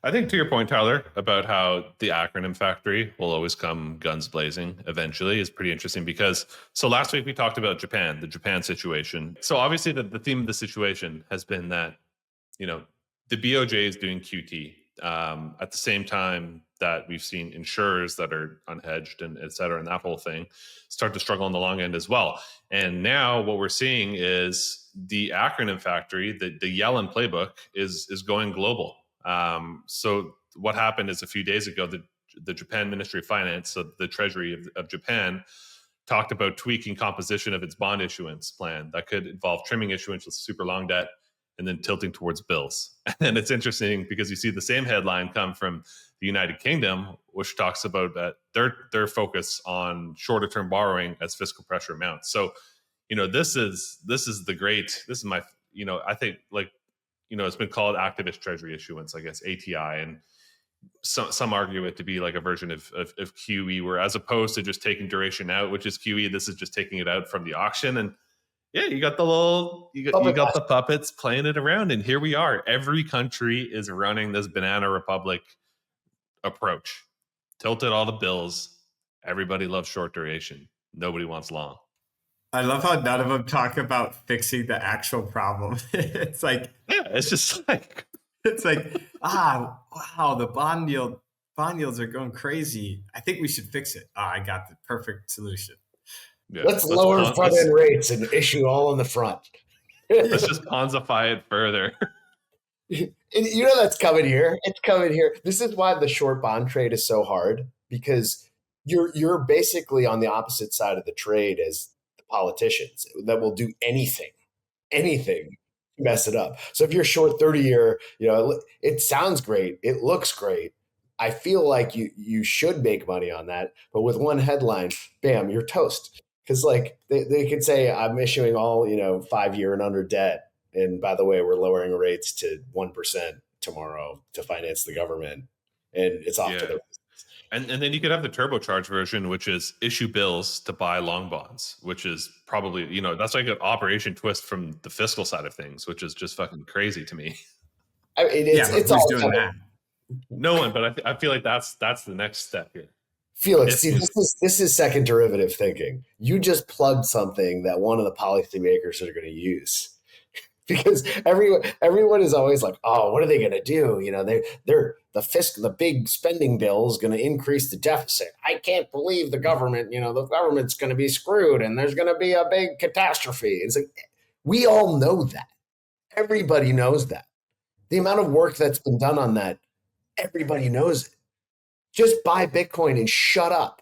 I think to your point, Tyler, about how the acronym factory will always come guns blazing eventually is pretty interesting because so last week we talked about Japan, the Japan situation. So obviously the theme of the situation has been that, you know, the BOJ is doing QT at the same time that we've seen insurers that are unhedged and et cetera, and that whole thing start to struggle on the long end as well. And now what we're seeing is the acronym factory, the Yellen playbook is going global. So what happened is a few days ago, the Japan Ministry of Finance, so the Treasury of Japan, talked about tweaking composition of its bond issuance plan that could involve trimming issuance with super long debt and then tilting towards bills. And it's interesting because you see the same headline come from the United Kingdom, which talks about that their focus on shorter term borrowing as fiscal pressure mounts. So, this is my, I think, like, it's been called activist treasury issuance, I guess, ATI, and some argue it to be like a version of QE, where as opposed to just taking duration out, which is QE, this is just taking it out from the auction. And yeah, you got the puppets playing it around, and here we are. Every country is running this banana republic approach. Tilted all the bills. Everybody loves short duration. Nobody wants long. I love how none of them talk about fixing the actual problem. It's like, yeah, it's just like, wow, the bond yields are going crazy. I think we should fix it. I got the perfect solution. Yeah, let's lower front end rates and issue all in the front. Let's just Ponzify it further. And that's coming here. It's coming here. This is why the short bond trade is so hard, because you're basically on the opposite side of the trade as the politicians that will do anything to mess it up. So if you're short 30-year, it sounds great. It looks great. I feel like you should make money on that. But with one headline, bam, you're toast. Because they could say, I'm issuing all 5-year and under debt, and by the way, we're lowering rates to 1% tomorrow to finance the government, and it's off to the. And then you could have the turbocharged version, which is issue bills to buy long bonds, which is probably that's like an operation twist from the fiscal side of things, which is just fucking crazy to me. I mean, it's all doing that. No one, but I feel like that's the next step here. Felix, see, this is second derivative thinking. You just plugged something that one of the policymakers are going to use, because everyone is always like, oh, what are they going to do? The big spending bill is going to increase the deficit. I can't believe the government's going to be screwed, and there's going to be a big catastrophe. It's like, we all know that. Everybody knows that. The amount of work that's been done on that, everybody knows it. Just buy Bitcoin and shut up.